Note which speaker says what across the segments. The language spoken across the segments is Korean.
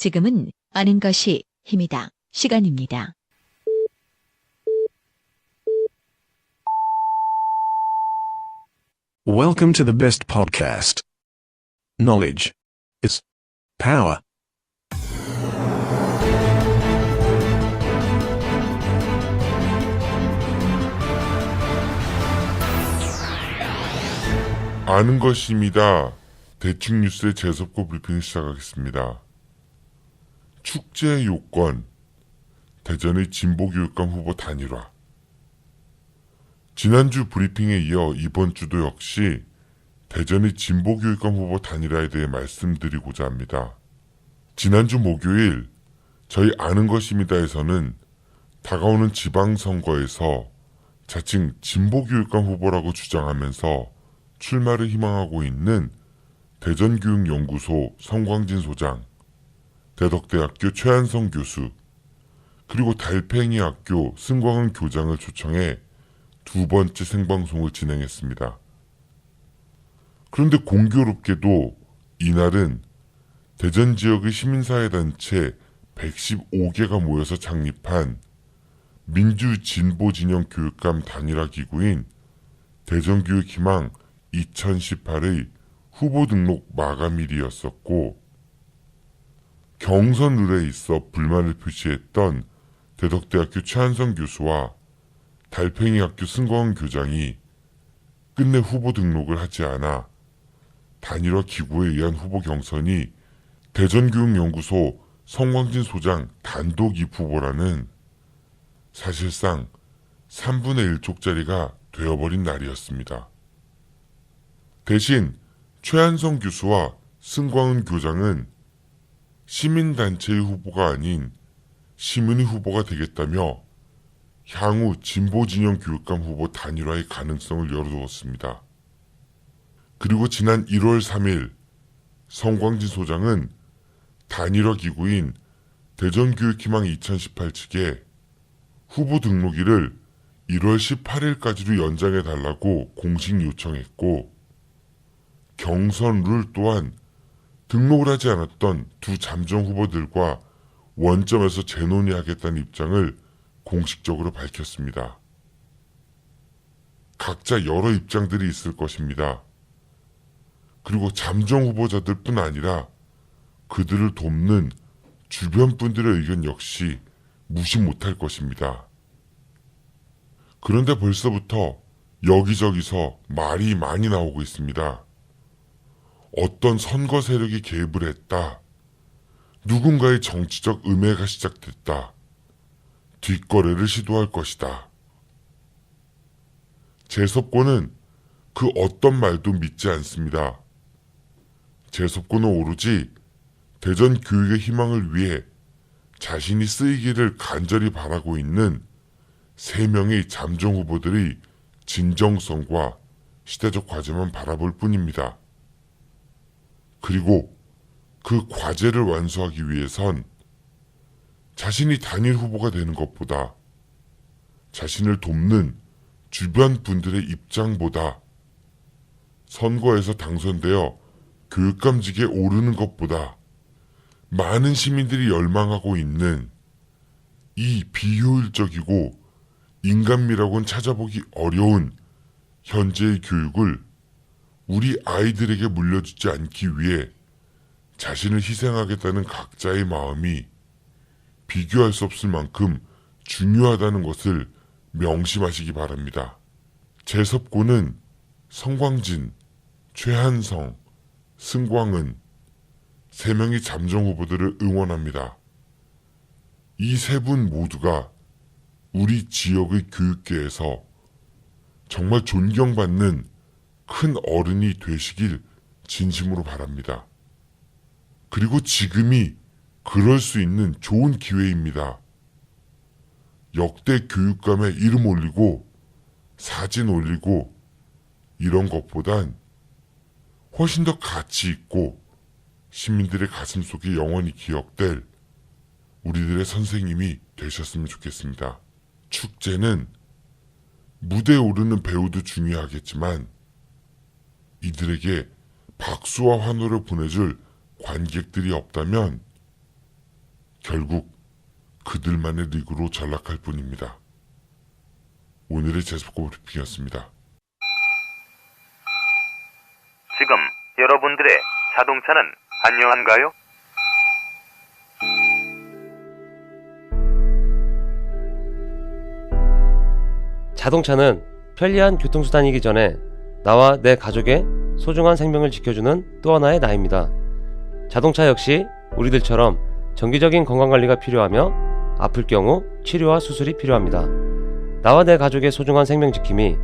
Speaker 1: 지금은 아는 것이 힘이다. 시간입니다.
Speaker 2: Welcome to the best podcast. Knowledge. It's power.
Speaker 3: 아는 것입니다. 대충 뉴스의 재석고 브리핑을 시작하겠습니다. 축제의 요건, 대전의 진보교육감 후보 단일화. 지난주 브리핑에 이어 이번 주도 역시 대전의 진보교육감 후보 단일화에 대해 말씀드리고자 합니다. 지난주 목요일 저희 아는 것입니다에서는 다가오는 지방선거에서 자칭 진보교육감 후보라고 주장하면서 출마를 희망하고 있는 대전교육연구소 성광진 소장, 대덕대학교 최한성 교수, 그리고 달팽이학교 승광은 교장을 초청해 두 번째 생방송을 진행했습니다. 그런데 공교롭게도 이날은 대전 지역의 시민사회단체 115개가 모여서 창립한 민주진보진영 교육감 단일화 기구인 대전교육희망 2018의 후보 등록 마감일이었었고, 경선 룰에 있어 불만을 표시했던 대덕대학교 최한성 교수와 달팽이학교 승광은 교장이 끝내 후보 등록을 하지 않아 단일화 기구에 의한 후보 경선이 대전교육연구소 성광진 소장 단독 입후보라는 사실상 3분의 1족짜리가 되어버린 날이었습니다. 대신 최한성 교수와 승광은 교장은 시민단체의 후보가 아닌 시민의 후보가 되겠다며 향후 진보진영 교육감 후보 단일화의 가능성을 열어두었습니다. 그리고 지난 1월 3일 성광진 소장은 단일화 기구인 대전교육희망 2018 측에 후보 등록일을 1월 18일까지로 연장해달라고 공식 요청했고, 경선 룰 또한 등록을 하지 않았던 두 잠정 후보들과 원점에서 재논의하겠다는 입장을 공식적으로 밝혔습니다. 각자 여러 입장들이 있을 것입니다. 그리고 잠정 후보자들 뿐 아니라 그들을 돕는 주변 분들의 의견 역시 무시 못할 것입니다. 그런데 벌써부터 여기저기서 말이 많이 나오고 있습니다. 어떤 선거 세력이 개입을 했다. 누군가의 정치적 음해가 시작됐다. 뒷거래를 시도할 것이다. 재섭고는 그 어떤 말도 믿지 않습니다. 재섭고는 오로지 대전 교육의 희망을 위해 자신이 쓰이기를 간절히 바라고 있는 3명의 잠정 후보들의 진정성과 시대적 과제만 바라볼 뿐입니다. 그리고 그 과제를 완수하기 위해선 자신이 단일 후보가 되는 것보다 자신을 돕는 주변 분들의 입장보다 선거에서 당선되어 교육감직에 오르는 것보다 많은 시민들이 열망하고 있는 이 비효율적이고 인간미라고는 찾아보기 어려운 현재의 교육을 우리 아이들에게 물려주지 않기 위해 자신을 희생하겠다는 각자의 마음이 비교할 수 없을 만큼 중요하다는 것을 명심하시기 바랍니다. 재섭고는 성광진, 최한성, 승광은 3명의 잠정 후보들을 응원합니다. 이 3분 모두가 우리 지역의 교육계에서 정말 존경받는 큰 어른이 되시길 진심으로 바랍니다. 그리고 지금이 그럴 수 있는 좋은 기회입니다. 역대 교육감의 이름 올리고 사진 올리고 이런 것보단 훨씬 더 가치 있고 시민들의 가슴 속에 영원히 기억될 우리들의 선생님이 되셨으면 좋겠습니다. 축제는 무대에 오르는 배우도 중요하겠지만 이들에게 박수와 환호를 보내줄 관객들이 없다면 결국 그들만의 리그로 전락할 뿐입니다. 오늘의 제스코 브리핑이었습니다.
Speaker 4: 지금 여러분들의 자동차는 안녕한가요?
Speaker 5: 자동차는 편리한 교통수단이기 전에 나와 내 가족의 소중한 생명을 지켜주는 또 하나의 나입니다. 자동차 역시 우리들처럼 정기적인 건강관리가 필요하며 아플 경우 치료와 수술이 필요합니다. 나와 내 가족의 소중한 생명 지킴이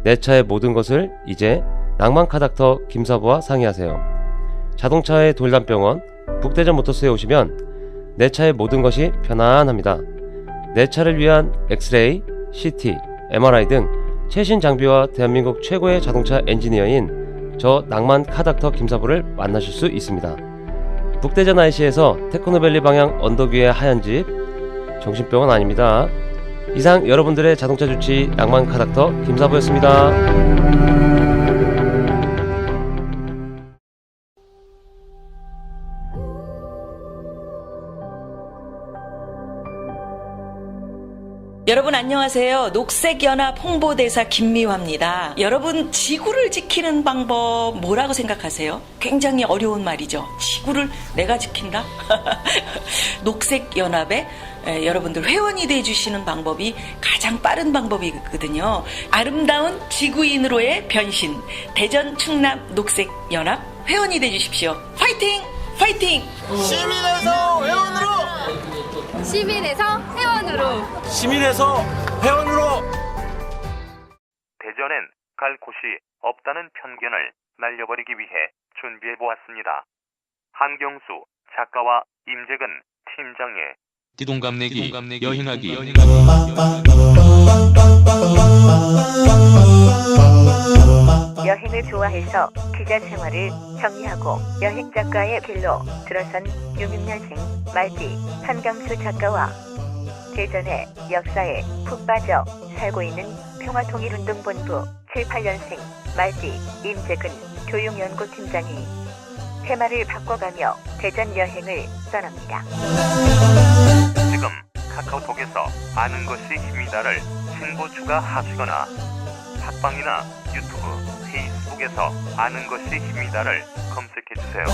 Speaker 5: 내 차의 모든 것을 이제 낭만카닥터 김사부와 상의하세요. 자동차의 돌담병원 북대전 모터스에 오시면 내 차의 모든 것이 편안합니다. 내 차를 위한 엑스레이, CT, MRI 등 최신 장비와 대한민국 최고의 자동차 엔지니어인 저 낭만카닥터 김사부를 만나실 수 있습니다. 북대전 IC에서 테크노밸리 방향 언덕 위의 하얀 집, 정신병원 아닙니다. 이상 여러분들의 자동차 주치 낭만카닥터 김사부였습니다.
Speaker 6: 여러분 안녕하세요. 녹색연합 홍보대사 김미화입니다. 여러분 지구를 지키는 방법 뭐라고 생각하세요? 굉장히 어려운 말이죠. 지구를 내가 지킨다? 녹색연합에 여러분들 회원이 돼주시는 방법이 가장 빠른 방법이거든요. 아름다운 지구인으로의 변신. 대전 충남 녹색연합 회원이 돼주십시오. 파이팅! 파이팅!
Speaker 7: 시민에서 회원으로!
Speaker 8: 시민에서 회원으로
Speaker 7: 시민에서 회원으로!
Speaker 4: 대전엔 갈 곳이 없다는 편견을 날려버리기 위해 준비해보았습니다. 한경수 작가와 임재근 팀장의
Speaker 9: 띠동갑내기 여행하기
Speaker 10: 여행을 좋아해서 기자 생활을 정리하고 여행 작가의 길로 들어선 66년생 말띠 한경수 작가와 대전의 역사에 푹 빠져 살고 있는 평화통일운동본부 7, 8년생 말띠 임재근 교육연구팀장이 테마를 바꿔가며 대전 여행을 떠납니다.
Speaker 4: 지금 카카오톡에서 아는 것이 힘이다를 신고 추가하시거나 팟빵이나 유튜브, 페이스북에서 아는 것이 힘이다를 검색해주세요.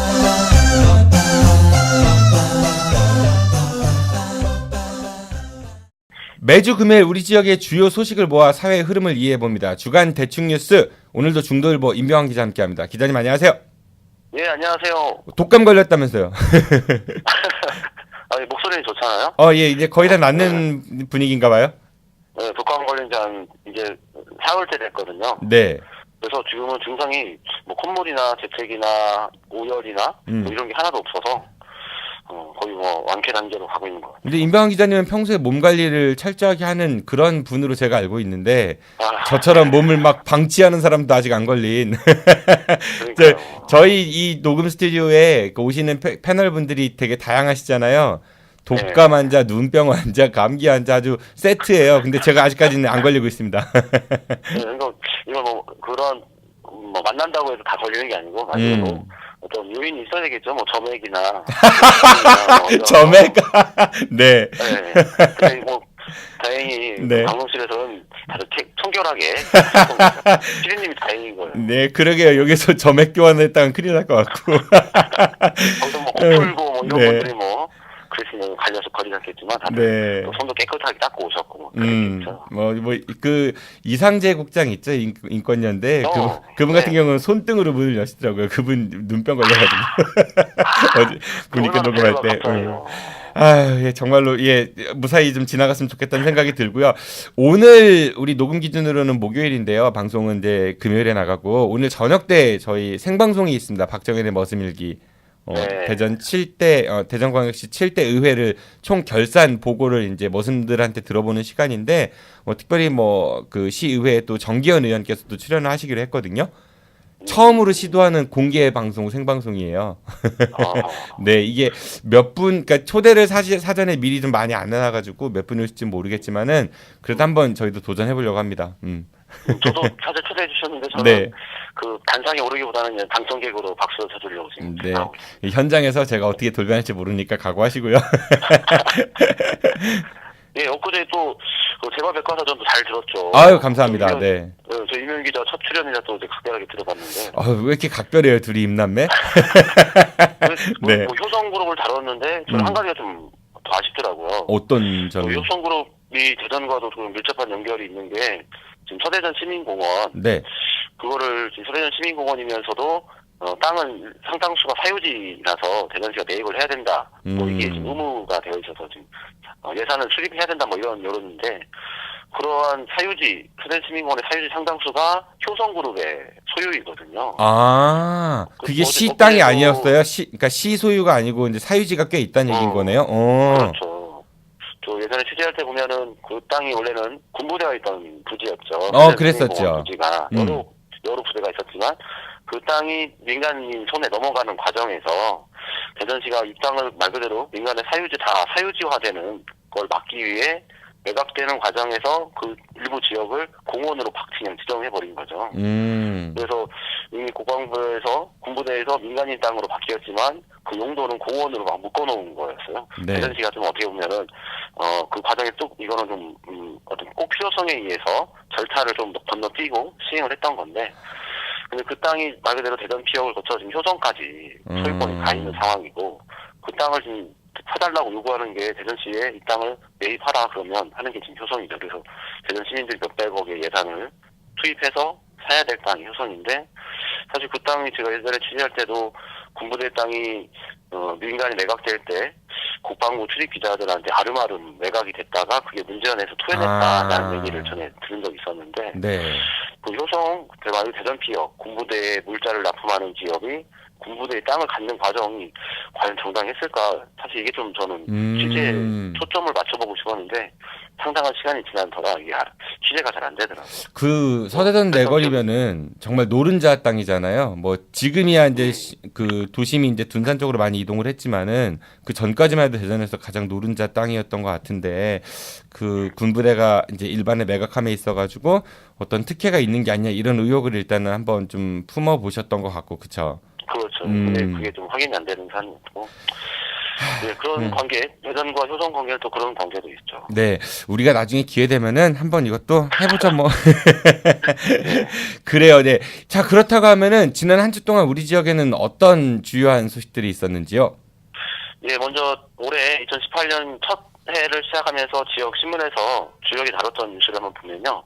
Speaker 11: 매주 금요일 우리 지역의 주요 소식을 모아 사회의 흐름을 이해해봅니다. 주간 대충뉴스, 오늘도 중도일보 임병환 기자 함께합니다. 기자님 안녕하세요.
Speaker 12: 네, 안녕하세요.
Speaker 11: 독감 걸렸다면서요.
Speaker 12: 아니, 목소리는 좋잖아요?
Speaker 11: 예, 이제 거의 다 낫는 분위기인가 봐요?
Speaker 12: 네, 독감 걸린 지 한 이제 4월째 됐거든요.
Speaker 11: 네.
Speaker 12: 그래서 지금은 증상이 뭐 콧물이나 재채기나 오열이나 뭐 이런 게 하나도 없어서 거의 뭐 완쾌 단계로 가고 있는 것 같아요.
Speaker 11: 근데 임병환 기자님은 평소에 몸 관리를 철저하게 하는 그런 분으로 제가 알고 있는데 저처럼 몸을 막 방치하는 사람도 아직 안 걸린 저희 이 녹음 스튜디오에 오시는 패널 분들이 되게 다양하시잖아요. 독감 환자, 눈병 환자, 감기 환자 아주 세트예요. 근데 제가 아직까지는 안 걸리고 있습니다.
Speaker 12: 이거 뭐 그런 뭐 만난다고 해서 다 걸리는 게 아니고 뭐 어떤 요인이 있어야 되겠죠. 뭐 점액이나
Speaker 11: 점액. 네.
Speaker 12: 근데 뭐 다행히
Speaker 11: 네.
Speaker 12: 방송실에서는 다들 청결하게 피디님이 다행인 거예요.
Speaker 11: 네, 그러게요. 여기서 점액 교환을 했다간 큰일 날 것 같고.
Speaker 12: 거기서 뭐 코 풀고 뭐 이런
Speaker 11: 네.
Speaker 12: 분들이 뭐 그랬으면 갈려서 걸리셨겠지만 다들
Speaker 11: 네.
Speaker 12: 손도 깨끗하게 닦고 오셨고 뭐
Speaker 11: 그 이상재 국장 있죠, 인권연대. 그분 같은 경우는 손등으로 문을 여시더라고요. 그분 눈병 걸려가지고 어제 보니까 녹음할 때. 예, 정말로 무사히 좀 지나갔으면 좋겠다는 생각이 들고요. 오늘 우리 녹음 기준으로는 목요일인데요. 방송은 이제 금요일에 나가고 오늘 저녁 때 저희 생방송이 있습니다. 박정현의 머슴일기. 대전 7대 대전광역시 7대 의회를 총 결산 보고를 이제 머슴들한테 들어보는 시간인데 특별히 그 시의회에 또 정기현 의원께서도 출연을 하시기로 했거든요. 처음으로 시도하는 공개 방송 생방송이에요. 네, 이게 몇 분, 그러니까 초대를 사전에 미리 좀 많이 안 해놔가지고 몇 분이 올지 모르겠지만은 그래도 한번 저희도 도전해보려고 합니다.
Speaker 12: 저도 사실 초대해 주셨는데 저는 그 단상에 오르기보다는 당청객으로 박수 쳐주려고 지금
Speaker 11: 네.
Speaker 12: 하고 있습니다.
Speaker 11: 이 현장에서 제가 어떻게 돌변할지 모르니까 각오하시고요.
Speaker 12: 예, 엊그제 또그 제발 백과사전도 잘 들었죠.
Speaker 11: 아유, 감사합니다. 네.
Speaker 12: 저 이명 기자 첫 출연이라 또 이제 각별하게 들어봤는데.
Speaker 11: 왜 이렇게 각별해요, 둘이 임남매?
Speaker 12: 네. 뭐 효성그룹을 다뤘는데 저는 한 가지가 좀 더 아쉽더라고요.
Speaker 11: 어떤 점이?
Speaker 12: 효성그룹이 대전과도 좀 밀접한 연결이 있는 게 지금 서대전 시민공원.
Speaker 11: 네.
Speaker 12: 그거를 지금 서대전 시민공원이면서도 땅은 상당수가 사유지라서 대전시가 매입을 해야 된다. 뭐 이게 지금 의무가 되어 있어서 지금 예산을 수립해야 된다. 뭐 이런 여론인데 그러한 사유지 서대전 시민공원의 사유지 상당수가 효성그룹의 소유이거든요.
Speaker 11: 아, 그게 시 땅이 아니었어요? 그러니까 시 소유가 아니고 이제 사유지가 꽤 있다는 얘기인 거네요.
Speaker 12: 그렇죠. 저 예전에 취재할 때 보면은 그 땅이 원래는 군부대가 있던 부지였죠.
Speaker 11: 그랬었죠.
Speaker 12: 부지가 여러 부대가 있었지만 그 땅이 민간인 손에 넘어가는 과정에서 대전시가 이 땅을 말 그대로 민간의 사유지화되는 걸 막기 위해 매각되는 과정에서 그 일부 지역을 공원으로 그냥 지정해버린 거죠. 그래서 이미 국방부에서 군부대에서 민간인 땅으로 바뀌었지만 그 용도는 공원으로 막 묶어놓은 거였어요.
Speaker 11: 네.
Speaker 12: 대전시가 좀 어떻게 보면은 그 과정에 또 이거는 좀 어떤 꼭 필요성에 의해서 절차를 좀 건너뛰고 시행을 했던 건데. 근데 그 땅이 말 그대로 대전 피역을 거쳐 지금 효성까지 소유권이 가 있는 상황이고 그 땅을 지금 사달라고 요구하는 게 대전시에 이 땅을 매입하라 그러면 하는 게 지금 효성이죠. 그래서 대전 시민들이 몇백억의 예산을 투입해서 사야 될 땅이 효성인데 사실 그 땅이 제가 예전에 취재할 때도 군부대 땅이 민간이 매각될 때 국방부 출입 기자들한테 아름아름 매각이 됐다가 그게 문제연에서 토해냈다라는 얘기를 전에 들은 적이 있었는데
Speaker 11: 네.
Speaker 12: 그 효성 대전 피역 군부대에 물자를 납품하는 기업이 군부대의 땅을 갖는 과정이 과연 정당했을까? 사실 이게 좀 저는 취재에 초점을 맞춰보고 싶었는데 상당한 시간이 지난 터라 이게 취재가 잘 안 되더라고요.
Speaker 11: 그 서대전 내거리면은 정말 노른자 땅이잖아요. 뭐 지금이야 이제 그 도심이 이제 둔산 쪽으로 많이 이동을 했지만은 그 전까지만 해도 대전에서 가장 노른자 땅이었던 것 같은데 그 군부대가 이제 일반에 매각함에 있어가지고 어떤 특혜가 있는 게 아니냐 이런 의혹을 일단은 한번 좀 품어 보셨던 것 같고 그렇죠.
Speaker 12: 그렇죠. 근데 그게 좀 확인이 안 되는 사안이었고. 네, 그런 관계, 대전과 효성 관계는 또 그런 관계도 있죠.
Speaker 11: 네, 우리가 나중에 기회 되면은 한번 이것도 해보자 뭐. 그래요, 네. 자, 그렇다고 하면은 지난 한 주 동안 우리 지역에는 어떤 주요한 소식들이 있었는지요?
Speaker 12: 네, 먼저 올해 2018년 첫 해를 시작하면서 지역 신문에서 주역이 다뤘던 뉴스를 한번 보면요.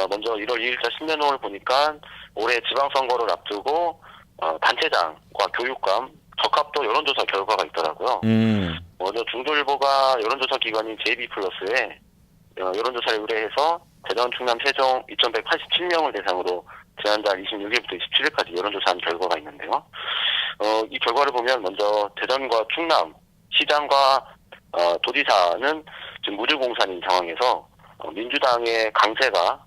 Speaker 12: 먼저 1월 2일자 신년호를 보니까 올해 지방선거를 앞두고 단체장과 교육감 적합도 여론조사 결과가 있더라고요. 먼저 중도일보가 여론조사 기관인 JB플러스에 여론조사를 의뢰해서 대전, 충남, 세종 2,187명을 대상으로 지난달 26일부터 27일까지 여론조사한 결과가 있는데요. 이 결과를 보면 먼저 대전과 충남 시장과 도지사는 지금 무주공산인 상황에서 민주당의 강세가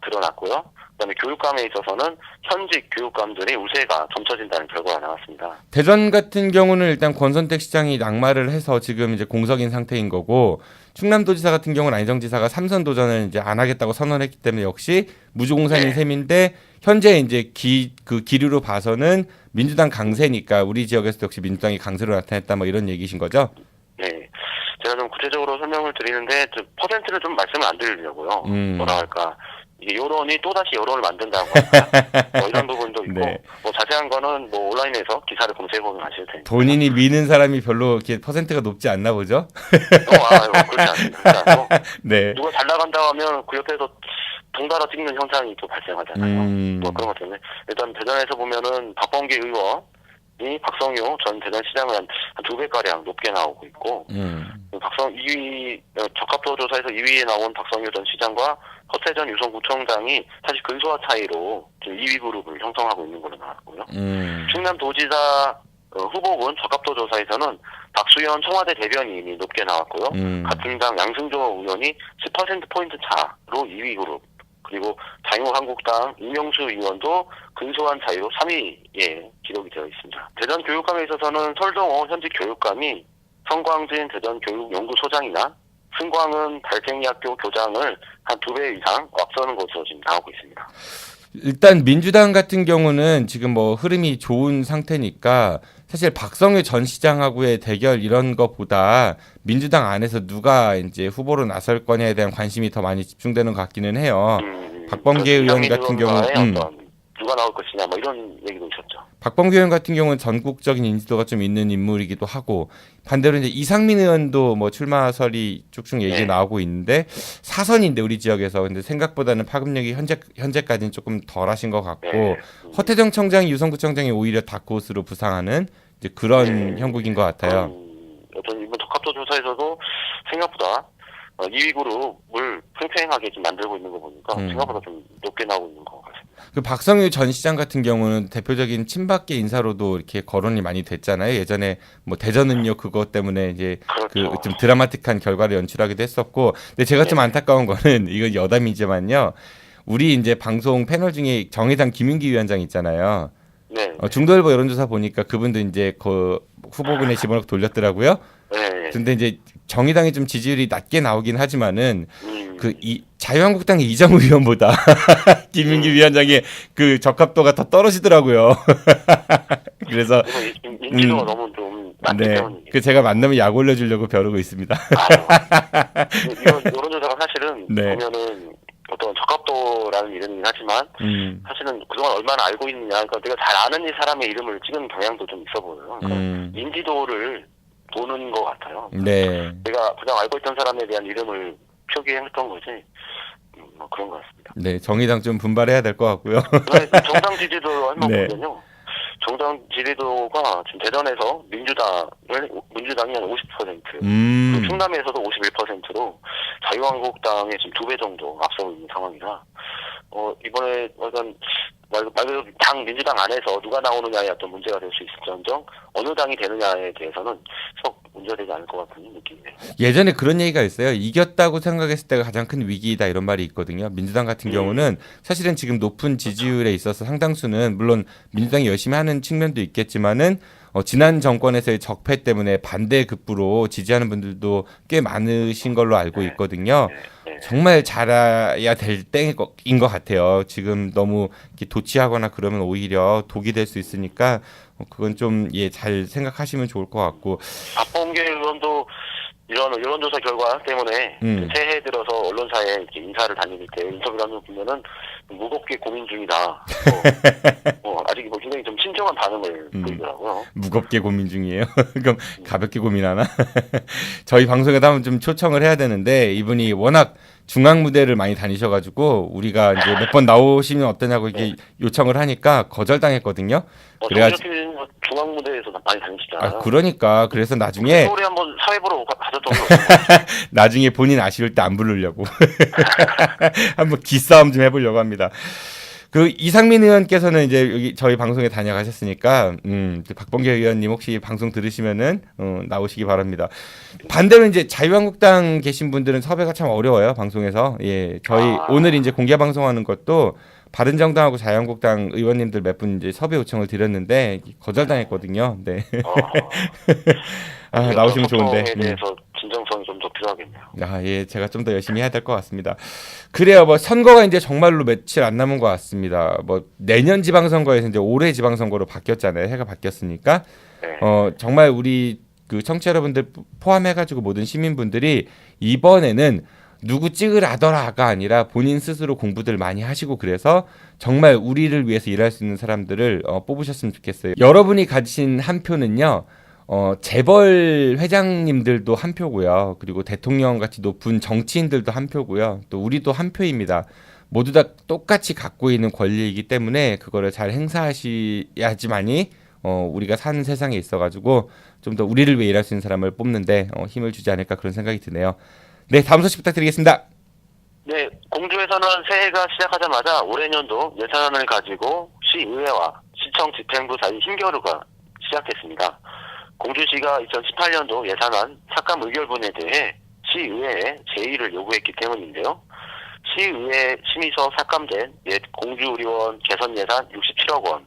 Speaker 12: 드러났고요. 그다음에 교육감에 있어서는 현직 교육감들의 우세가 점쳐진다는 결과가 나왔습니다.
Speaker 11: 대전 같은 경우는 일단 권선택 시장이 낙마를 해서 지금 이제 공석인 상태인 거고 충남도지사 같은 경우는 안희정 지사가 3선 도전을 이제 안 하겠다고 선언했기 때문에 역시 무주공산인 셈인데 현재 이제 기류로 봐서는 민주당 강세니까 우리 지역에서도 역시 민주당이 강세로 나타냈다 뭐 이런 얘기신 거죠?
Speaker 12: 네. 제가 좀 구체적으로 설명을 드리는데 퍼센트를 좀 말씀을 안 드리려고요. 뭐라 할까. 이게 여론이 또다시 여론을 만든다고 뭐 이런 부분도 있고
Speaker 11: 네.
Speaker 12: 뭐 자세한 거는 뭐 온라인에서 기사를 검색해보면 아실 테니까.
Speaker 11: 본인이 미는 사람이 별로 이렇게 퍼센트가 높지 않나 보죠?
Speaker 12: 그렇지 않고
Speaker 11: 네.
Speaker 12: 누가 잘 나간다고 하면 그 옆에서 덩달아 찍는 현상이 또 발생하잖아요. 뭐 그런 것 때문에 일단 대전에서 보면은 박범계 의원이 박성효 전 대전시장을 한 2배가량 높게 나오고 있고 2위 적합도 조사에서 2위에 나온 박성효 전 시장과 허태전 유성구청장이 사실 근소한 차이로 지금 2위 그룹을 형성하고 있는 걸로 나왔고요. 충남도지사 후보군 적합도 조사에서는 박수현 청와대 대변인이 높게 나왔고요. 같은 당 양승조 의원이 10%포인트 차로 2위 그룹, 그리고 자유한국당 이명수 의원도 근소한 차이로 3위에 기록이 되어 있습니다. 대전 교육감에 있어서는 설동호 현직 교육감이 성광진 대전교육연구소장이나 승광은 달생이학교 교장을 한 2배 이상 앞서는 것으로 지금 나오고 있습니다.
Speaker 11: 일단 민주당 같은 경우는 지금 뭐 흐름이 좋은 상태니까 사실 박성유 전 시장하고의 대결 이런 거보다 민주당 안에서 누가 이제 후보로 나설 거냐에 대한 관심이 더 많이 집중되는 것 같기는 해요. 박범계 의원 같은 경우
Speaker 12: 누가 나올 것이냐 뭐 이런 얘기도 있었죠.
Speaker 11: 박범계 의원 같은 경우는 전국적인 인지도가 좀 있는 인물이기도 하고 반대로 이제 이상민 의원도 뭐 출마설이 쭉쭉 얘기 나오고 있는데 사선인데 우리 지역에서 근데 생각보다는 파급력이 현재까지는 조금 덜하신 것 같고 허태정 청장이 유성구청장이 오히려 다크호스로 부상하는 이제 그런 형국인 것 같아요.
Speaker 12: 어떤 이번 적합도 조사에서도 생각보다 2위 그룹을 팽팽하게 좀 만들고 있는 거 보니까 생각보다 좀 높게 나오고 있는 것 같습니다.
Speaker 11: 그 박성유 전 시장 같은 경우는 대표적인 친박계 인사로도 이렇게 거론이 많이 됐잖아요. 예전에 뭐 대전은요 그것 때문에 이제
Speaker 12: 그렇죠.
Speaker 11: 그 좀 드라마틱한 결과를 연출하기도 했었고, 근데 제가 좀 안타까운 거는 이건 여담이지만요. 우리 이제 방송 패널 중에 정의당 김윤기 위원장 있잖아요.
Speaker 12: 네.
Speaker 11: 중도일보 여론조사 보니까 그분도 이제 그 후보군에 집어넣고 돌렸더라고요.
Speaker 12: 네.
Speaker 11: 근데 이제 정의당이 좀 지지율이 낮게 나오긴 하지만은 자유한국당의 이정우 의원보다 김윤기 위원장의 그 적합도가 더 떨어지더라고요. 그래서
Speaker 12: 인기도가 너무 좀 낮기 때문에.
Speaker 11: 그 제가 만나면 약 올려주려고 벼르고 있습니다.
Speaker 12: 이런 여론조사가 사실은 보면은 어떤 적합도라는 이름이긴 하지만 사실은 그동안 얼마나 알고 있느냐, 그러니까 내가 잘 아는 이 사람의 이름을 찍은 경향도 좀 있어 보여요. 그러니까 인지도를 보는 것 같아요.
Speaker 11: 네.
Speaker 12: 내가 그냥 알고 있던 사람에 대한 이름을 표기했던 거지. 뭐 그런 것 같습니다.
Speaker 11: 네, 정의당 좀 분발해야 될 것 같고요.
Speaker 12: 정당 지지도 한번 보면요. 정당 지지도가 지금 대전에서 민주당이 한 50%, 충남에서도 51%로 자유한국당의 지금 2배 정도 앞서고 있는 상황이라 이번에 어떤 말 그대로 당 민주당 안에서 누가 나오느냐에 어떤 문제가 될 수 있을지언정 어느 당이 되느냐에 대해서는 썩 문제되지 않을 것 같은 느낌이네요.
Speaker 11: 예전에 그런 얘기가 있어요. 이겼다고 생각했을 때가 가장 큰 위기이다 이런 말이 있거든요. 민주당 같은 경우는 사실은 지금 높은 지지율에 있어서 상당수는 물론 민주당이 열심히 하는 측면도 있겠지만은 지난 정권에서의 적폐 때문에 반대급부로 지지하는 분들도 꽤 많으신 걸로 알고 있거든요. 정말 잘해야 될 때인 것 같아요. 지금 너무 이렇게 도취하거나 그러면 오히려 독이 될 수 있으니까 그건 좀 잘 생각하시면 좋을 것 같고.
Speaker 12: 박범계 의원도 이런 여론조사 결과 때문에 새해 들어서 언론사에 이렇게 인사를 다닐 때 인터뷰를 하면 보면은 무겁게 고민 중이다. 아직 뭐 굉장히 좀 신중한 반응을 보이더라고요.
Speaker 11: 무겁게 고민 중이에요. 그럼 가볍게 고민하나? 저희 방송에도 한번 좀 초청을 해야 되는데 이분이 워낙 중앙 무대를 많이 다니셔가지고 우리가 이제 몇 번 나오시면 어떠냐고 이렇게 요청을 하니까 거절당했거든요.
Speaker 12: 그래가지고 중앙 무대에서 많이 다니시잖아요.
Speaker 11: 그러니까 그래서 나중에
Speaker 12: 서울에 한번 사회 보러 가셨던 거
Speaker 11: 나중에 본인 아쉬울 때 안 부르려고 한번 기싸움 좀 해보려고 합니다. 그 이상민 의원께서는 이제 여기 저희 방송에 다녀가셨으니까 박범계 의원님 혹시 방송 들으시면은 나오시기 바랍니다. 반대로 이제 자유한국당 계신 분들은 섭외가 참 어려워요, 방송에서. 저희 오늘 이제 공개 방송하는 것도 바른정당하고 자유한국당 의원님들 몇 분 이제 섭외 요청을 드렸는데 거절당했거든요. 네. 나오시면 좋은데.
Speaker 12: 대해서 진정성이 좀 더 필요하겠네요.
Speaker 11: 제가 좀 더 열심히 해야 될 것 같습니다. 그래요, 뭐 선거가 이제 정말로 며칠 안 남은 것 같습니다. 뭐 내년 지방선거에서 이제 올해 지방선거로 바뀌었잖아요. 해가 바뀌었으니까 정말 우리 그 청취자 여러분들 포함해가지고 모든 시민분들이 이번에는 누구 찍으라더라가 아니라 본인 스스로 공부들 많이 하시고 그래서 정말 우리를 위해서 일할 수 있는 사람들을 뽑으셨으면 좋겠어요. 여러분이 가진 한 표는요. 재벌 회장님들도 한 표고요. 그리고 대통령 같이 높은 정치인들도 한 표고요. 또 우리도 한 표입니다. 모두 다 똑같이 갖고 있는 권리이기 때문에 그거를 잘 행사하셔야지만이 우리가 사는 세상에 있어가지고 좀 더 우리를 위해 일할 수 있는 사람을 뽑는데 힘을 주지 않을까 그런 생각이 드네요. 네, 다음 소식 부탁드리겠습니다.
Speaker 12: 네, 공주에서는 새해가 시작하자마자 올해 년도 예산안을 가지고 시의회와 시청 집행부 사이 힘겨루가 시작했습니다. 공주시가 2018년도 예산안 삭감 의결분에 대해 시의회에 제의를 요구했기 때문인데요. 시의회 심의서 삭감된 옛 공주의료원 개선 예산 67억 원,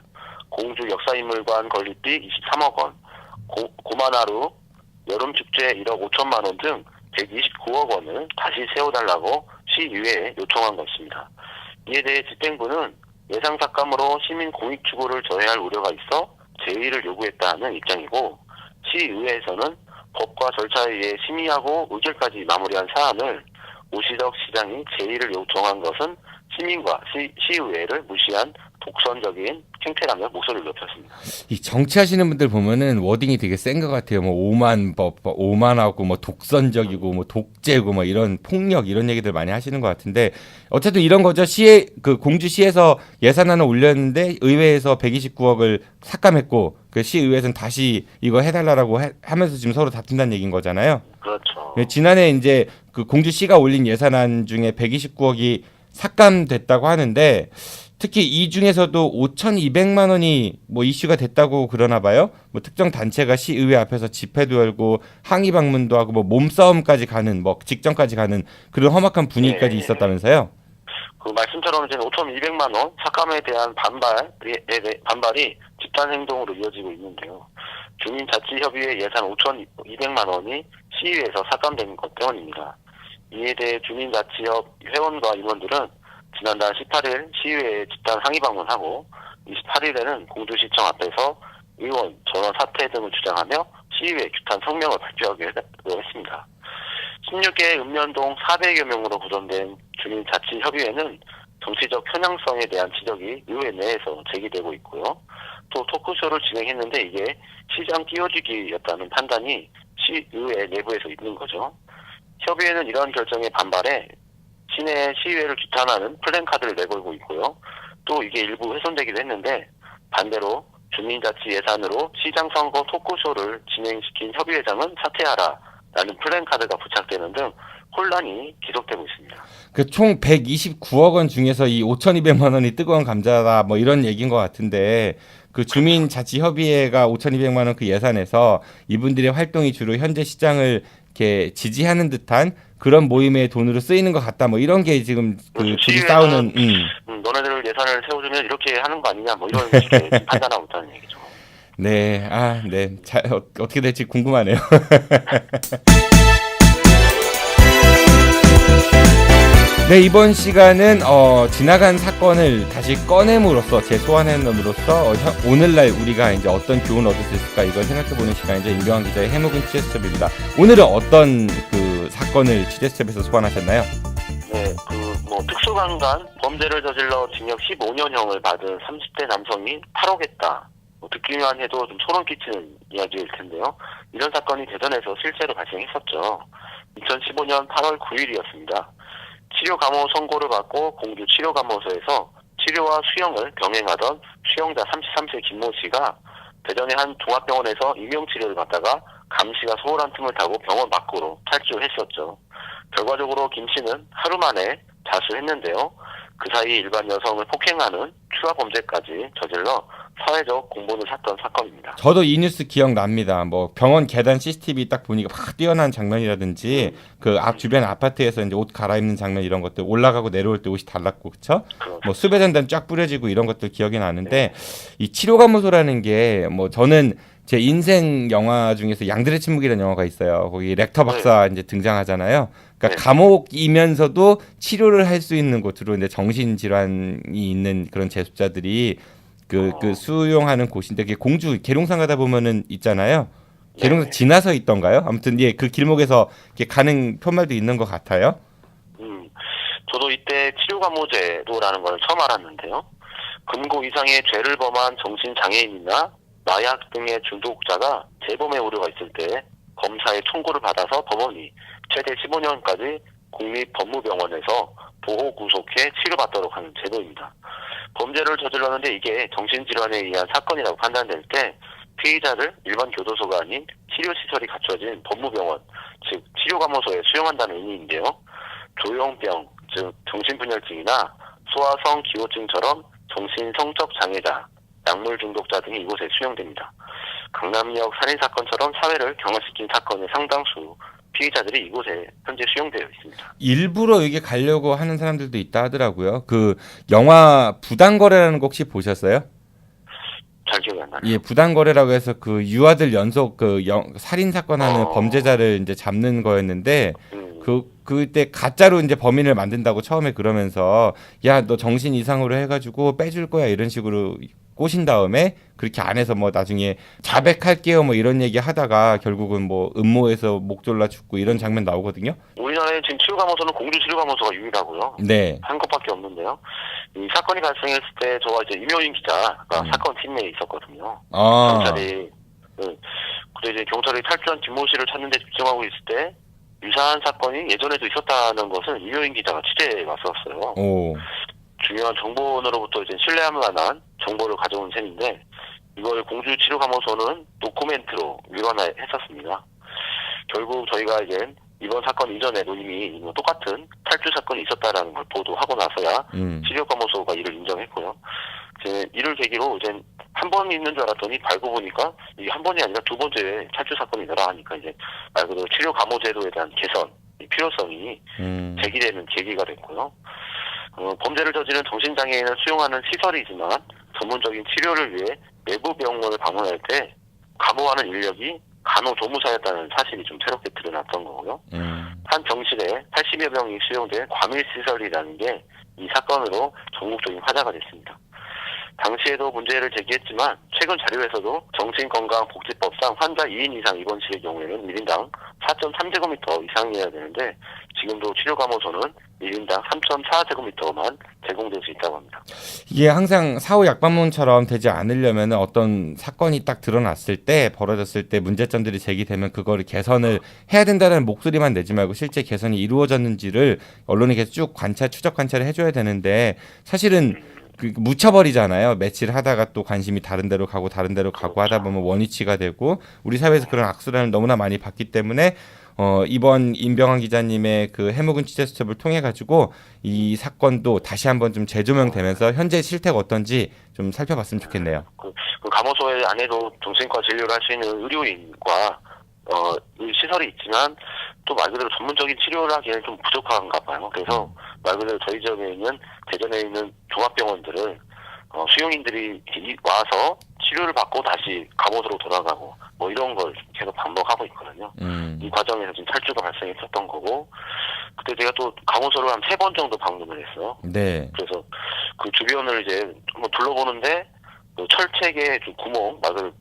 Speaker 12: 공주 역사인물관 건립비 23억 원, 고만하루 여름축제 1억 5천만 원 등 129억 원을 다시 세워달라고 시의회에 요청한 것입니다. 이에 대해 집행부는 예상 삭감으로 시민 공익 추구를 저해할 우려가 있어 제의를 요구했다는 입장이고, 시의회에서는 법과 절차에 의해 심의하고 의결까지 마무리한 사안을 오시덕 시장이 제의를 요청한 것은 시민과 시의회를 무시한 독선적인 행태라며 목소리를 높였습니다.
Speaker 11: 이 정치하시는 분들 보면은 워딩이 되게 센 것 같아요. 뭐 오만하고 뭐 독선적이고 뭐 독재고 뭐 이런 폭력 이런 얘기들 많이 하시는 것 같은데, 어쨌든 이런 거죠. 시에 그 공주시에서 예산안을 올렸는데 의회에서 129억을 삭감했고, 그 시의회에서는 다시 이거 해달라고 하면서 지금 서로 다툰다는 얘기인 거잖아요.
Speaker 12: 그렇죠.
Speaker 11: 지난해 이제 그 공주시가 올린 예산안 중에 129억이 삭감됐다고 하는데, 특히 이 중에서도 5,200만 원이 뭐 이슈가 됐다고 그러나 봐요. 뭐 특정 단체가 시의회 앞에서 집회도 열고 항의 방문도 하고 뭐 몸싸움까지 가는, 뭐 직전까지 가는 그런 험악한 분위기까지 있었다면서요.
Speaker 12: 그 말씀처럼 이제 5,200만 원 삭감에 대한 반발이 집단 행동으로 이어지고 있는데요. 주민자치협의회 예산 5,200만 원이 시의회에서 삭감된 것 때문입니다. 이에 대해 주민자치협 회원과 임원들은 지난달 18일 시의회에 집단 항의 방문하고 28일에는 공주시청 앞에서 의원 전원 사퇴 등을 주장하며 시의회 규탄 성명을 발표하기로 했습니다. 16개 읍면동 400여 명으로 구성된 주민자치협의회는 정치적 편향성에 대한 지적이 의회 내에서 제기되고 있고요. 또 토크쇼를 진행했는데 이게 시장 띄워주기였다는 판단이 시의회 내부에서 있는 거죠. 협의회는 이런 결정에 반발해 시내 시의회를 규탄하는 플랜카드를 내걸고 있고요. 또 이게 일부 훼손되기도 했는데, 반대로 주민자치 예산으로 시장 선거 토크쇼를 진행시킨 협의회장은 사퇴하라라는 플랜카드가 부착되는 등 혼란이 지속되고 있습니다.
Speaker 11: 그 총 129억 원 중에서 이 5,200만 원이 뜨거운 감자다 뭐 이런 얘기인 것 같은데, 그 주민자치협의회가 5,200만 원 그 예산에서 이분들의 활동이 주로 현재 시장을 이렇게 지지하는 듯한 그런 모임의 돈으로 쓰이는 것 같다, 뭐 이런 게 지금 그 둘이 싸우는.
Speaker 12: 너네들 예산을 세워주면 이렇게 하는 거 아니냐, 뭐 이런 식의 판단하고 있다는 얘기죠.
Speaker 11: 네, 네, 어떻게 될지 궁금하네요. 네, 이번 시간은 지나간 사건을 다시 꺼냄으로써, 재소환함으로써 오늘날 우리가 이제 어떤 교훈을 얻을 수 있을까 이걸 생각해보는 시간이죠. 임병환 기자의 해묵은 취재수첩입니다. 오늘은 어떤 그 사건을 취재수첩에서 소환하셨나요?
Speaker 12: 네, 특수강간 범죄를 저질러 징역 15년형을 받은 30대 남성이 탈옥했다. 듣기만 해도 좀 소름 끼치는 이야기일 텐데요. 이런 사건이 대전에서 실제로 발생했었죠. 2015년 8월 9일이었습니다. 치료감호 선고를 받고 공주 치료감호소에서 치료와 수영을 병행하던 수영자 33세 김모 씨가 대전의 한 종합병원에서 임용치료를 받다가 감 씨가 소홀한 틈을 타고 병원 밖으로 탈주했었죠. 결과적으로 김 씨는 하루 만에 자수했는데요. 그 사이 일반 여성을 폭행하는 추가 범죄까지 저질러 사회적 공분을 샀던 사건입니다.
Speaker 11: 저도 이 뉴스 기억납니다. 뭐 병원 계단 CCTV 딱 보니까 막 뛰어난 장면이라든지 그 앞 주변 아파트에서 이제 옷 갈아입는 장면, 이런 것들 올라가고 내려올 때 옷이 달랐고, 그렇죠? 뭐 수배전단 쫙 뿌려지고 이런 것들 기억이 나는데, 이 치료감호소라는 게 뭐 저는 제 인생 영화 중에서 양들의 침묵이라는 영화가 있어요. 거기 렉터 박사 이제 등장하잖아요. 그러니까 감옥이면서도 치료를 할 수 있는 곳으로 이제 정신질환이 있는 그런 재수자들이 그 수용하는 곳인데, 그게 공주 계룡산 가다 보면은 있잖아요. 계룡산 지나서 있던가요? 아무튼 예, 그 길목에서 이렇게 가는 편말도 있는 것 같아요.
Speaker 12: 저도 이때 치료감호제도라는 걸 처음 알았는데요. 금고 이상의 죄를 범한 정신장애인이나 마약 등의 중독자가 재범의 우려가 있을 때 검사의 청구를 받아서 법원이 최대 15년까지 국립법무병원에서 보호구속해 치료받도록 하는 제도입니다. 범죄를 저질렀는데 이게 정신질환에 의한 사건이라고 판단될 때 피의자를 일반 교도소가 아닌 치료시설이 갖춰진 법무병원, 즉 치료감호소에 수용한다는 의미인데요. 조영병, 즉 정신분열증이나 소아성 기호증처럼 정신성적 장애자, 약물 중독자 등이 이곳에 수용됩니다. 강남역 살인사건처럼 사회를 경화시킨 사건의 상당수 피의자들이 이곳에 현재 수용되어 있습니다.
Speaker 11: 일부러 여기 가려고 하는 사람들도 있다 하더라고요. 그 영화 부당거래라는 거 혹시 보셨어요?
Speaker 12: 잘 기억이 안 나요.
Speaker 11: 예, 부당거래라고 해서 그 유아들 연속 살인 사건 하는 범죄자를 이제 잡는 거였는데, 그때 가짜로 이제 범인을 만든다고 처음에 그러면서 야, 너 정신 이상으로 해가지고 빼줄 거야 이런 식으로 꼬신 다음에 그렇게 안 해서 뭐 나중에 자백할게요 뭐 이런 얘기 하다가 결국은 뭐 음모에서 목 졸라 죽고 이런 장면 나오거든요.
Speaker 12: 우리나라에 지금 치료감호소는 공주 치료감호소가 유일하고요.
Speaker 11: 네.
Speaker 12: 한 곳밖에 없는데요. 이 사건이 발생했을 때 저와 이제 임효인 기자가 사건 팀내에 있었거든요. 경찰이 그래서 이제 경찰이 탈주한 김모 씨를 찾는 데 집중하고 있을 때 유사한 사건이 예전에도 있었다는 것을 임효인 기자가 취재해 왔었어요.
Speaker 11: 오.
Speaker 12: 중요한 정보원으로부터 이제 신뢰할 만한 정보를 가져온 셈인데 이걸 공주치료감호소는 도쿠멘트로 위반했었습니다. 결국 저희가 이제 이번 사건 이전에도 이미 똑같은 탈주 사건이 있었다라는 걸 보도하고 나서야 치료감호소가 이를 인정했고요. 이제 이를 계기로 이제 한 번 있는 줄 알았더니 알고 보니까 이게 한 번이 아니라 두 번째 탈주 사건이더라 하니까 이제 말 그대로 치료감호제도에 대한 개선 필요성이 제기되는 계기가 됐고요. 범죄를 저지른 정신장애인을 수용하는 시설이지만 전문적인 치료를 위해 내부 병원을 방문할 때 감호하는 인력이 간호조무사였다는 사실이 좀 새롭게 드러났던 거고요. 한 병실에 80여 명이 수용된 과밀시설이라는 게 이 사건으로 전국적인 화제가 됐습니다. 당시에도 문제를 제기했지만 최근 자료에서도 정신건강복지법상 환자 2인 이상 입원실의 경우에는 1인당 4.3제곱미터 이상이어야 되는데 지금도 치료감호소는 1인당 3.4제곱미터만 제공될 수 있다고 합니다.
Speaker 11: 이게 항상 사후 약방문처럼 되지 않으려면 어떤 사건이 딱 드러났을 때 벌어졌을 때 문제점들이 제기되면 그거를 개선을 해야 된다는 목소리만 내지 말고 실제 개선이 이루어졌는지를 언론이 계속 쭉 추적 관찰을 해줘야 되는데 사실은 묻혀버리잖아요. 며칠 하다가 또 관심이 다른 데로 가고 하다 보면 원위치가 되고 우리 사회에서 그런 악순환을 너무나 많이 봤기 때문에 이번 임병환 기자님의 그 해묵은 취재 수첩을 통해 가지고 이 사건도 다시 한번 좀 재조명되면서 현재 실태가 어떤지 좀 살펴봤으면 좋겠네요.
Speaker 12: 그 감호소에 안에도 정신과 진료를 할 수 있는 의료인과 시설이 있지만 또 말 그대로 전문적인 치료를 하기에는 좀 부족한가 봐요. 그래서 말 그대로 저희 지역에 있는 대전에 있는 종합병원들을 수용인들이 와서 치료를 받고 다시 감호소로 돌아가고 뭐 이런 걸 계속 반복하고 있거든요. 이 과정에서 지금 탈주가 발생했었던 거고 그때 제가 또 감호소를 한 3번 정도 방문을 했어요.
Speaker 11: 네.
Speaker 12: 그래서 그 주변을 이제 한번 둘러보는데 그 철책에 좀 구멍, 말 그대로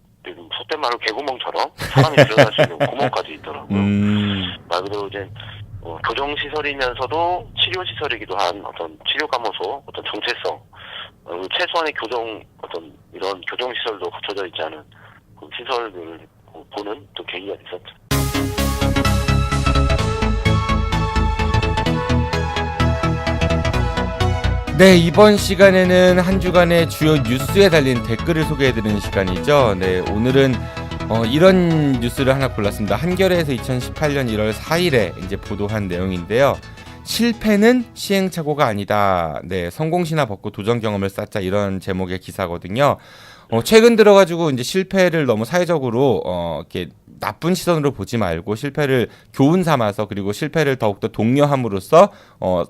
Speaker 12: 속된 말로 개구멍처럼 사람이 들어갈 수 있는 구멍까지 있더라고요. 말 그대로 이제 교정시설이면서도 치료시설이기도 한 어떤 치료감호소, 어떤 정체성, 최소한의 어떤 이런 교정시설도 갖춰져 있지 않은 그 시설들을 보는 또 계기가 있었죠.
Speaker 11: 네, 이번 시간에는 한 주간의 주요 뉴스에 달린 댓글을 소개해드리는 시간이죠. 네, 오늘은 이런 뉴스를 하나 골랐습니다. 한겨레에서 2018년 1월 4일에 이제 보도한 내용인데요. 실패는 시행착오가 아니다. 네, 성공신화 벗고 도전 경험을 쌓자 이런 제목의 기사거든요. 최근 들어가지고 이제 실패를 너무 사회적으로 이렇게 나쁜 시선으로 보지 말고 실패를 교훈 삼아서 그리고 실패를 더욱더 독려함으로써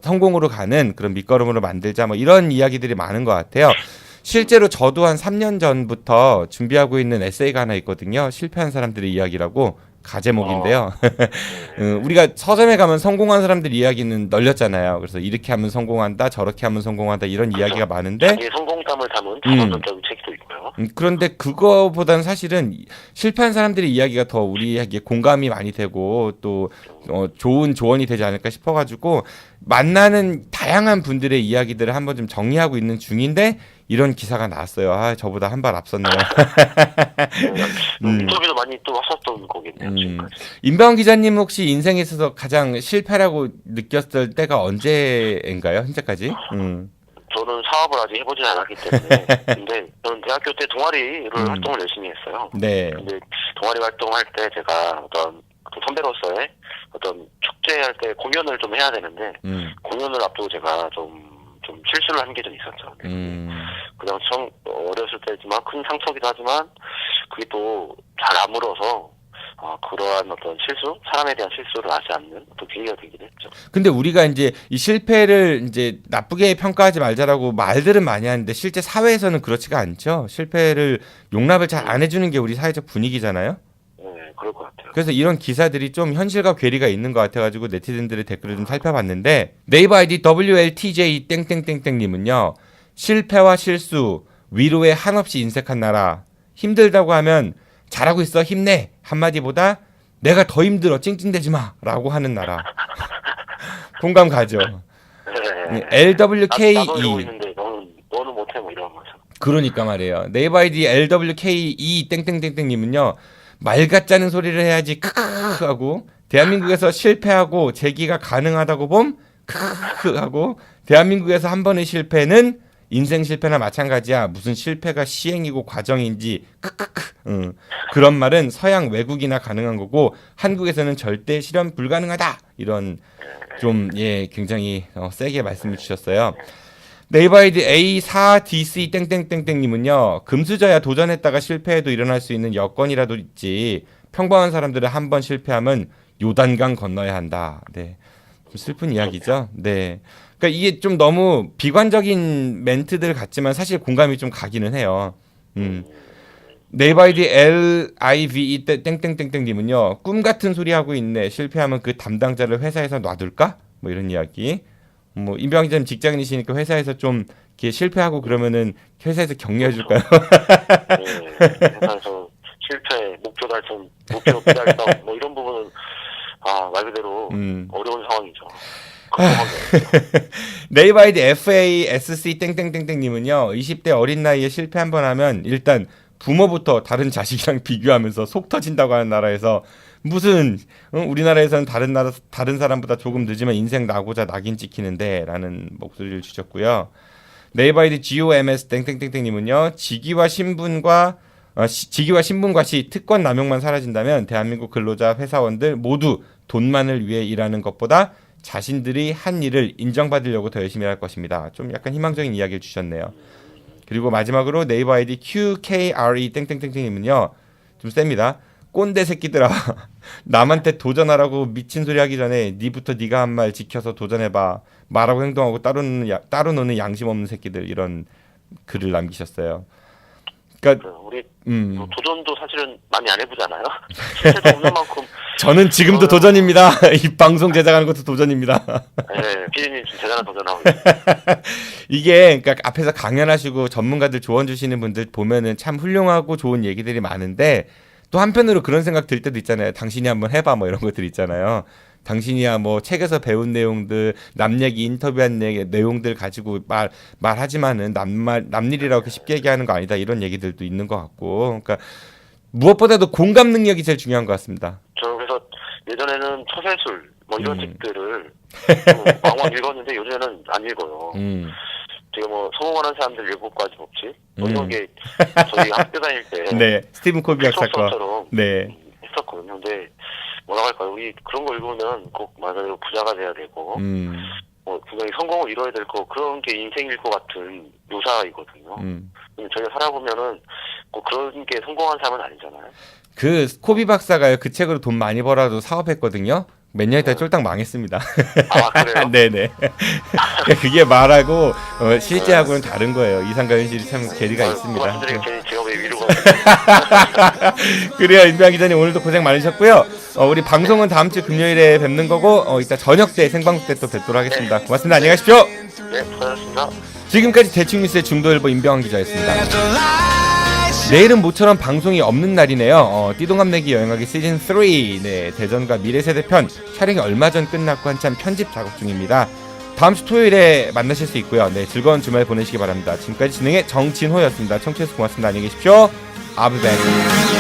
Speaker 11: 성공으로 가는 그런 밑거름으로 만들자 뭐 이런 이야기들이 많은 것 같아요. 실제로 저도 한 3년 전부터 준비하고 있는 에세이가 하나 있거든요. 실패한 사람들의 이야기라고 가제목인데요. 우리가 서점에 가면 성공한 사람들 이야기는 널렸잖아요. 그래서 이렇게 하면 성공한다, 저렇게 하면 성공한다 이런
Speaker 12: 그렇죠.
Speaker 11: 이야기가 많은데
Speaker 12: 자기의 성공담을 담은 자본적인 책도 있고요.
Speaker 11: 그런데 그거보다는 사실은 실패한 사람들의 이야기가 더 우리에게 공감이 많이 되고 또 좋은 조언이 되지 않을까 싶어가지고 만나는 다양한 분들의 이야기들을 한번 좀 정리하고 있는 중인데 이런 기사가 나왔어요. 아, 저보다 한 발 앞섰네요.
Speaker 12: 인터뷰도 많이 또 하셨던 거겠네요.
Speaker 11: 임병환 기자님 혹시 인생에 있어서 가장 실패라고 느꼈을 때가 언제인가요? 현재까지?
Speaker 12: 저는 사업을 아직 해보진 않았기 때문에 근데 저는 대학교 때 동아리를 활동을 열심히 했어요.
Speaker 11: 네.
Speaker 12: 근데 동아리 활동할 때 제가 어떤 선배로서의 어떤 축제할 때 공연을 좀 해야 되는데 공연을 앞두고 제가 좀 실수를 한 게 좀 있었죠. 그냥 어렸을 때지만 큰 상처기도 하지만 그게 또 잘 아물어서 그러한 어떤 실수, 사람에 대한 실수를 하지 않는 또 계기가 되기도 했죠.
Speaker 11: 근데 우리가 이제 이 실패를 이제 나쁘게 평가하지 말자라고 말들은 많이 하는데 실제 사회에서는 그렇지가 않죠. 실패를 용납을 잘 안 해주는 게 우리 사회적 분위기잖아요.
Speaker 12: 그럴 것 같아요.
Speaker 11: 그래서 이런 기사들이 좀 현실과 괴리가 있는 것 같아가지고 네티즌들의 댓글을 좀 살펴봤는데 네이버 아이디 WLTJ 땡땡땡땡님은요. 실패와 실수, 위로에 한없이 인색한 나라. 힘들다고 하면 잘하고 있어 힘내 한마디보다 내가 더 힘들어 찡찡대지 마 라고 하는 나라. 공감 가죠.
Speaker 12: 네.
Speaker 11: LWKE
Speaker 12: 나도 이러고 있는데 너는 못해 뭐 이런 거죠.
Speaker 11: 그러니까 말이에요. 네이버 아이디 LWKE 땡땡땡땡님은요. 말 같자는 소리를 해야지 크크크 하고 대한민국에서 실패하고 재기가 가능하다고 봄 크크크 하고 대한민국에서 한 번의 실패는 인생 실패나 마찬가지야. 무슨 실패가 시행이고 과정인지 크크크. 그런 말은 서양 외국이나 가능한 거고 한국에서는 절대 실현 불가능하다. 이런 좀 굉장히 세게 말씀을 주셨어요. 네이버 아이디 A4DC 땡땡땡땡님은요. 금수저야 도전했다가 실패해도 일어날 수 있는 여건이라도 있지. 평범한 사람들은 한 번 실패하면 요단강 건너야 한다. 네, 좀 슬픈 이야기죠. 네, 그러니까 이게 좀 너무 비관적인 멘트들 같지만 사실 공감이 좀 가기는 해요. 네이버 아이디 LIVE 땡땡땡땡님은요. 꿈 같은 소리 하고 있네. 실패하면 그 담당자를 회사에서 놔둘까? 뭐 이런 이야기. 뭐 임병희 기자님 직장인이시니까 회사에서 좀 이렇게 실패하고 그러면은 회사에서 격려해 줄까요?
Speaker 12: 네, 회사에서 실패, 목표 달성, 목표 달성 뭐 이런 부분은 말 그대로 어려운 상황이죠.
Speaker 11: 네이버 아이디 FASC 땡땡땡땡님은요. 20대 어린 나이에 실패 한번 하면 일단 부모부터 다른 자식이랑 비교하면서 속 터진다고 하는 나라에서 무슨 우리나라에서는 다른 사람보다 조금 늦으면 인생 나고자 낙인 찍히는데 라는 목소리를 주셨고요. 네이버 아이디 GOMS 땡땡땡땡님은요. 직위와 신분과 시 특권 남용만 사라진다면 대한민국 근로자 회사원들 모두 돈만을 위해 일하는 것보다 자신들이 한 일을 인정받으려고 더 열심히 할 것입니다. 좀 약간 희망적인 이야기를 주셨네요. 그리고 마지막으로 네이버 아이디 QKRE 땡땡땡땡님은요. 좀 셉니다. 꼰대 새끼들아. 남한테 도전하라고 미친 소리 하기 전에 니부터 네가 한 말 지켜서 도전해봐. 말하고 행동하고 따로 노는 양심 없는 새끼들. 이런 글을 남기셨어요. 그러니까
Speaker 12: 우리 도전도 사실은 많이 안 해보잖아요. 실패도 없는 만큼.
Speaker 11: 저는 지금도 도전입니다. 이 방송 제작하는 것도 도전입니다.
Speaker 12: 네, 피디님 지금 대단한 도전하고 있어요.
Speaker 11: 이게 그러니까 앞에서 강연하시고 전문가들 조언 주시는 분들 보면은 참 훌륭하고 좋은 얘기들이 많은데 또 한편으로 그런 생각 들 때도 있잖아요. 당신이 한번 해봐 뭐 이런 것들 있잖아요. 당신이야 뭐 책에서 배운 내용들, 남 얘기 인터뷰한 내용들 가지고 말하지만은 남일이라고 그렇게 쉽게 얘기하는 거 아니다. 이런 얘기들도 있는 것 같고. 그러니까 무엇보다도 공감 능력이 제일 중요한 것 같습니다.
Speaker 12: 저 그래서 예전에는 처세술 뭐 이런 책들을 왕왕 읽었는데 요즘에는 안 읽어요. 제가 뭐 성공하는 사람들 7가지 법칙 뭐 이런 게 저희 학교 다닐 때
Speaker 11: 네, 스티븐 코비 학사과 네
Speaker 12: 했었거든요. 근데 뭐라고 할까요? 우리 그런 거 읽으면 꼭 말 그대로 부자가 돼야 되고 뭐 분명히 성공을 이뤄야 될 거 그런 게 인생일 것 같은 묘사이거든요. 저희가 살아보면은 꼭 그런 게 성공한 사람은 아니잖아요.
Speaker 11: 그 코비 박사가요 그 책으로 돈 많이 벌어도 사업했거든요. 몇 년 있다 쫄딱 망했습니다.
Speaker 12: 그래요?
Speaker 11: 네네. 그게 말하고 실제하고는 다른 거예요. 이상과 현실이 참 괴리가 있습니다.
Speaker 12: 말씀드린 제 직업의 위로가.
Speaker 11: 그래요. 임병희 기자님 오늘도 고생 많으셨고요. 우리 방송은 다음 주 금요일에 뵙는 거고 이따 저녁 때 생방송 때 또 뵙도록 하겠습니다. 고맙습니다. 안녕히 가십시오.
Speaker 12: 네, 수고하셨습니다.
Speaker 11: 지금까지 대충뉴스의 중도일보 임병환 기자였습니다. 내일은 모처럼 방송이 없는 날이네요. 띠동갑내기 여행하기 시즌3 네, 대전과 미래세대편 촬영이 얼마 전 끝났고 한참 편집 작업 중입니다. 다음 주 토요일에 만나실 수 있고요. 네, 즐거운 주말 보내시기 바랍니다. 지금까지 진행의 정진호였습니다. 청취해주셔서 고맙습니다. 안녕히 계십시오. I'll be back.